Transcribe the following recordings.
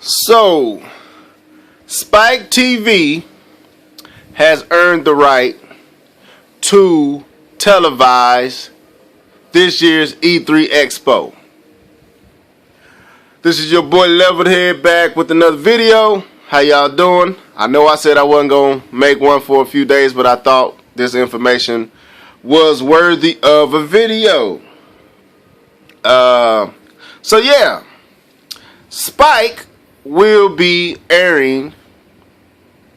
So, Spiketv has earned the right to televise this year's E3 Expo. This is your boy Levelhead back with another video. How y'all doing? I know I said I wasn't going to make one for a few days, but I thought this information was worthy of a video. So yeah, Spike will be airing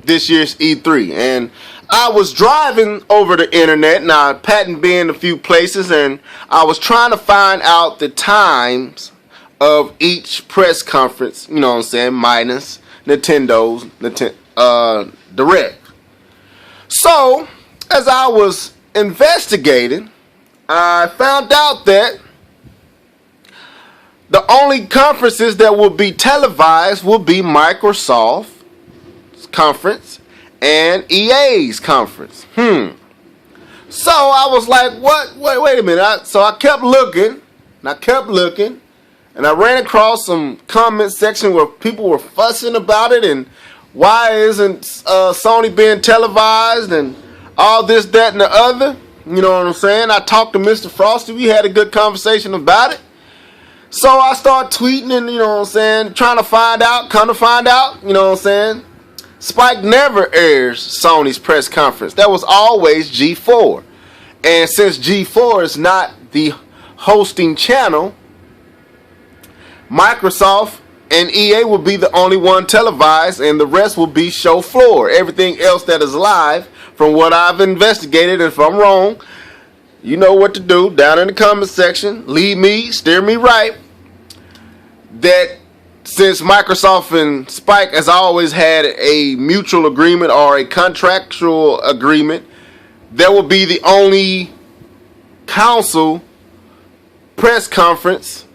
this year's E3, and I was driving over the internet, and I happened to be in a few places, and I was trying to find out the times of each press conference, you know what I'm saying, minus Nintendo's Direct. So, as I was investigating, I found out that the only conferences that will be televised will be Microsoft's conference and EA's conference. So I was like, what? Wait a minute. So I kept looking, and I ran across some comment section where people were fussing about it and why isn't Sony being televised and all this, that, and the other. You know what I'm saying? I talked to Mr. Frosty. We had a good conversation about it. So I started tweeting and, you know what I'm saying, trying to find out, come to find out, you know what I'm saying, Spike never airs Sony's press conference. That was always G4. And since G4 is not the hosting channel, Microsoft and EA will be the only one televised, and the rest will be show floor. Everything else that is live, from what I've investigated, and if I'm wrong, you know what to do down in the comment section. Lead me, steer me right. That since Microsoft and Spike has always had a mutual agreement or a contractual agreement, that will be the only console press conference,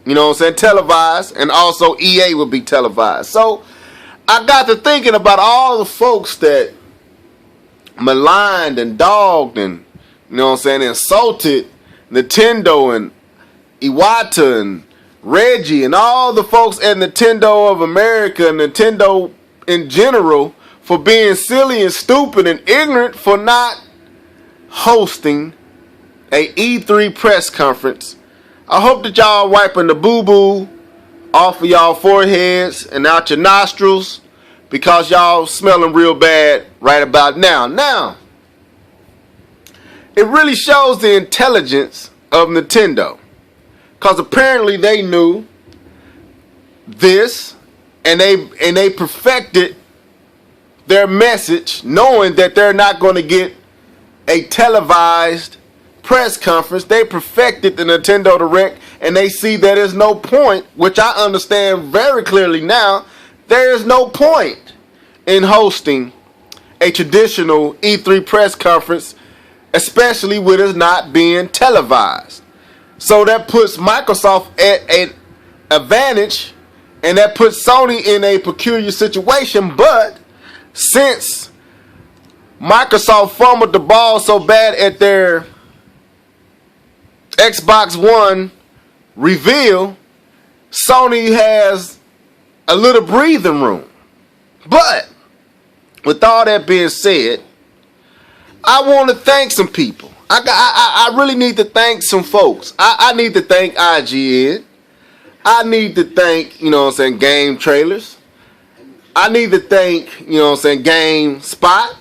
you know what I'm saying, televised, and also EA will be televised. So I got to thinking about all the folks that maligned and dogged and, you know what I'm saying, insulted Nintendo and Iwata and Reggie and all the folks at Nintendo of America and Nintendo in general for being silly and stupid and ignorant for not hosting a E3 press conference. I hope that y'all wiping the boo-boo off of y'all foreheads and out your nostrils, because y'all smelling real bad right about now. Now, it really shows the intelligence of Nintendo, because apparently they knew this, and they perfected their message, knowing that they're not going to get a televised press conference. They perfected the Nintendo Direct, and they see that there's no point, which I understand very clearly now. There is no point in hosting a traditional E3 press conference, especially with it not being televised. So that puts Microsoft at an advantage, and that puts Sony in a peculiar situation. But since Microsoft fumbled the ball so bad at their Xbox One reveal, Sony has a little breathing room. But with all that being said, I want to thank some people. I really need to thank some folks. I need to thank IGN. I need to thank, you know what I'm saying, Game Trailers. I need to thank, you know what I'm saying, GameSpot.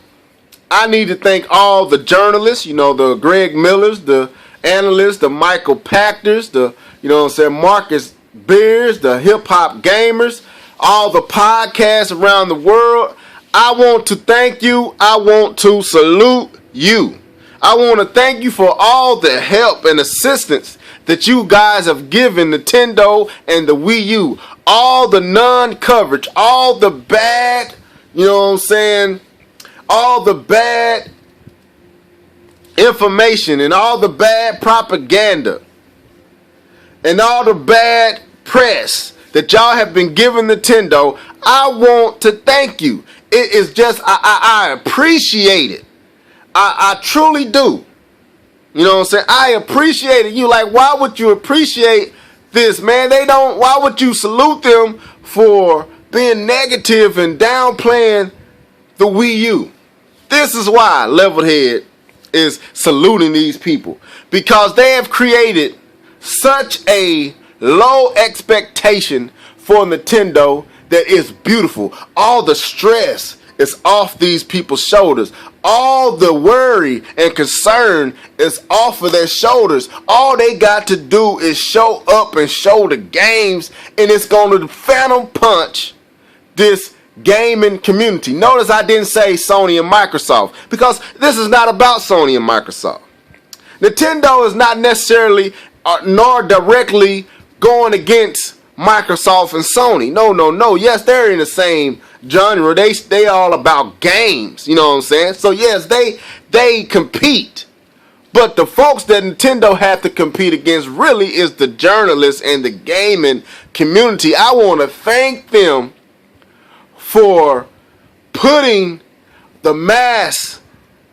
I need to thank all the journalists, you know, the Greg Millers, the analysts, the Michael Pachters, the, you know what I'm saying, Marcus Beers, the hip hop gamers, all the podcasts around the world. I want to thank you. I want to salute you. I want to thank you for all the help and assistance that you guys have given Nintendo and the Wii U. All the non-coverage, all the bad, you know what I'm saying, all the bad information and all the bad propaganda and all the bad press that y'all have been giving Nintendo. I want to thank you. It is just, I appreciate it. I truly do. You know what I'm saying? I appreciate it. You like, why would you appreciate this, man? They don't, why would you salute them for being negative and downplaying the Wii U. This is why Levelhead is saluting these people, because they have created such a low expectation for Nintendo that is beautiful. All the stress is off these people's shoulders. All the worry and concern is off of their shoulders. All they got to do is show up and show the games, and it's going to phantom punch this gaming community. Notice I didn't say Sony and Microsoft, because this is not about Sony and Microsoft. Nintendo is not necessarily nor directly going against Microsoft and Sony. No. Yes, they're in the same genre. They all about games. You know what I'm saying? So yes, they compete. But the folks that Nintendo have to compete against really is the journalists and the gaming community. I want to thank them for putting the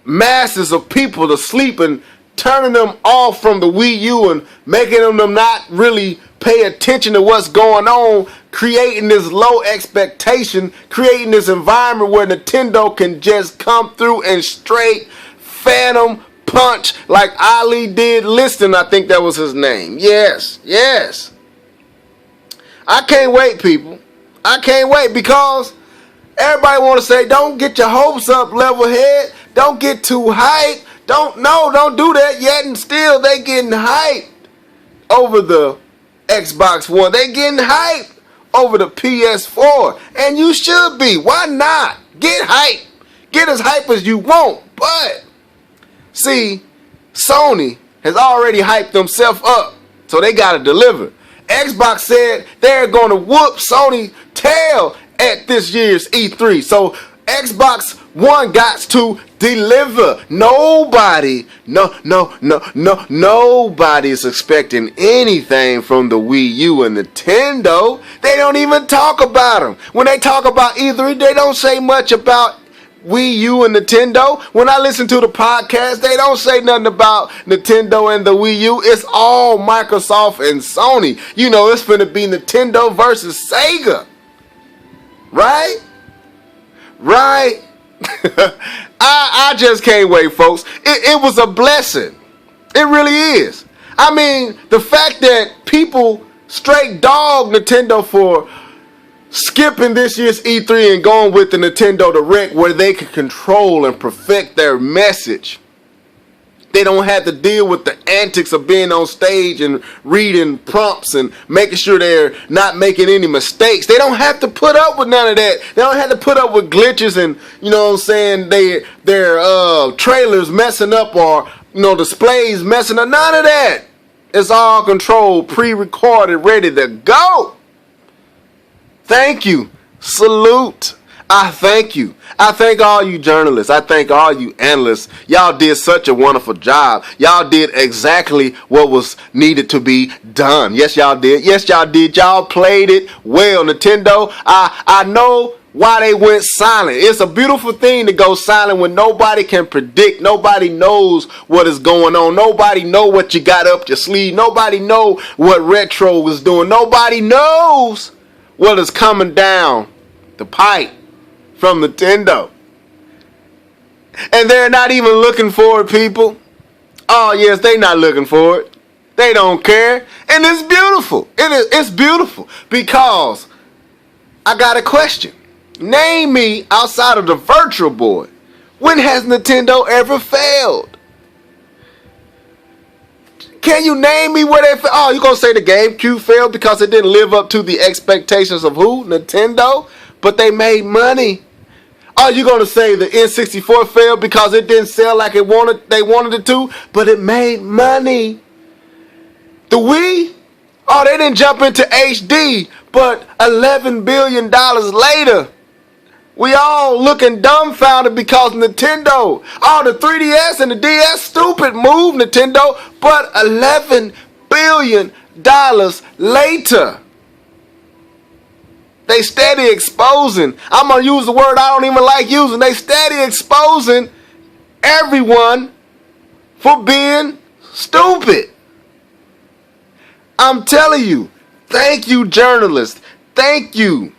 masses of people to sleep and turning them off from the Wii U and making them not really pay attention to what's going on, creating this low expectation, creating this environment where Nintendo can just come through and straight phantom punch like Ali did. Listen, I think that was his name. Yes. I can't wait, people. I can't wait, because everybody want to say, don't get your hopes up, Levelhead. Don't get too hyped. Don't do that yet. And still they getting hyped over the Xbox One. They getting hyped over the PS4. And you should be. Why not? Get hyped. Get as hype as you want. But, see, Sony has already hyped themselves up. So they got to deliver. Xbox said they're going to whoop Sony tail at this year's E3. So Xbox One got to deliver. Nobody is expecting anything from the Wii U and Nintendo. They don't even talk about them. When they talk about E3, they don't say much about Wii U and Nintendo. When I listen to the podcast, they don't say nothing about Nintendo and the Wii U. It's all Microsoft and Sony. You know, it's finna be Nintendo versus Sega. Right? I just can't wait, folks. It was a blessing. It really is. I mean, the fact that people straight dog Nintendo for skipping this year's E3 and going with the Nintendo Direct, where they can control and perfect their message. They don't have to deal with the antics of being on stage and reading prompts and making sure they're not making any mistakes. They don't have to put up with none of that. They don't have to put up with glitches and, you know what I'm saying, their trailers messing up, or, you know, displays messing up. None of that. It's all controlled, pre-recorded, ready to go. Thank you. Salute. I thank you. I thank all you journalists. I thank all you analysts. Y'all did such a wonderful job. Y'all did exactly what was needed to be done. Yes, y'all did. Yes, y'all did. Y'all played it well. Nintendo, I know why they went silent. It's a beautiful thing to go silent when nobody can predict. Nobody knows what is going on. Nobody know what you got up your sleeve. Nobody know what Retro is doing. Nobody knows what is coming down the pipe from Nintendo. And they're not even looking for it, people. Oh, yes, they're not looking for it. They don't care. And it's beautiful. It's beautiful, because I got a question. Name me, outside of the Virtual Boy, when has Nintendo ever failed? Can you name me where they failed? Oh, you gonna say the GameCube failed because it didn't live up to the expectations of who? Nintendo? But they made money. Oh, you gonna say the N64 failed because it didn't sell like they wanted it to, but it made money. The Wii? Oh, they didn't jump into HD, but $11 billion later, we all looking dumbfounded because Nintendo. Oh, the 3DS and the DS, stupid move, Nintendo, but $11 billion later. They steady exposing. I'm going to use the word I don't even like using. They steady exposing everyone for being stupid. I'm telling you, thank you, journalists. thank you.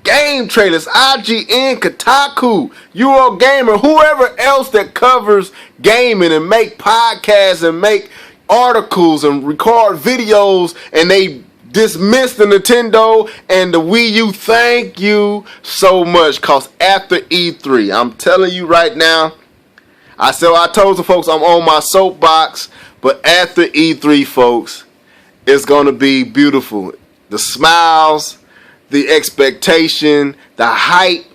Game Trailers, IGN, Kotaku, Eurogamer, whoever else that covers gaming and make podcasts and make articles and record videos, and they dismiss the Nintendo and the Wii U. Thank you so much, because after E3, I'm telling you right now, I told the folks I'm on my soapbox, but after E3, folks, it's going to be beautiful. The smiles, the expectation, the hype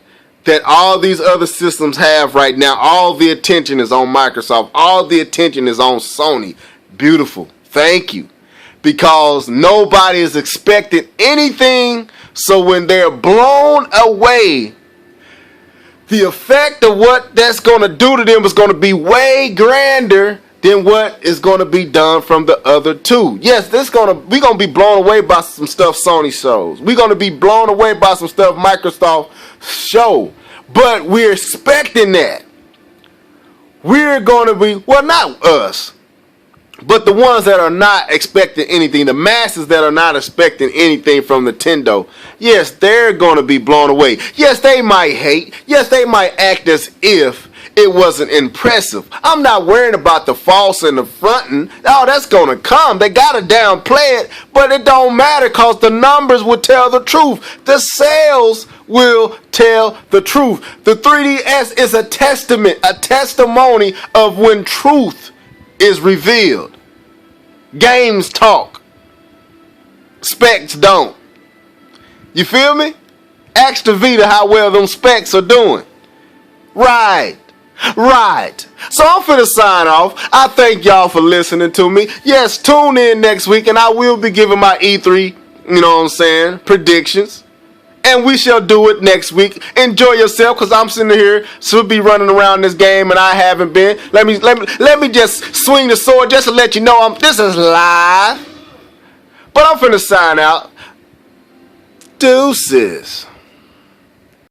that all these other systems have right now. All the attention is on Microsoft. All the attention is on Sony. Beautiful. Thank you. Because nobody is expecting anything. So when they're blown away, the effect of what that's going to do to them is going to be way grander than what is going to be done from the other two. Yes, we're going to be blown away by some stuff Sony shows. We're going to be blown away by some stuff Microsoft show. But we're expecting that. We're going to be, well, not us, but the ones that are not expecting anything, the masses that are not expecting anything from Nintendo, yes, they're going to be blown away. Yes, they might hate. Yes, they might act as if it wasn't impressive. I'm not worrying about the false and the fronting. Oh, that's going to come. They got to downplay it, but it don't matter because the numbers will tell the truth. The sales will tell the truth. The 3DS is a testament, a testimony of when truth is revealed. Games talk. Specs don't. You feel me? Ask the Vita how well them specs are doing. Right. So I'm finna sign off. I thank y'all for listening to me. Yes, tune in next week and I will be giving my E3, you know what I'm saying, predictions. And we shall do it next week. Enjoy yourself, because I'm sitting here, should be running around this game and I haven't been. Let me just swing the sword just to let you know this is live. But I'm finna sign out. Deuces.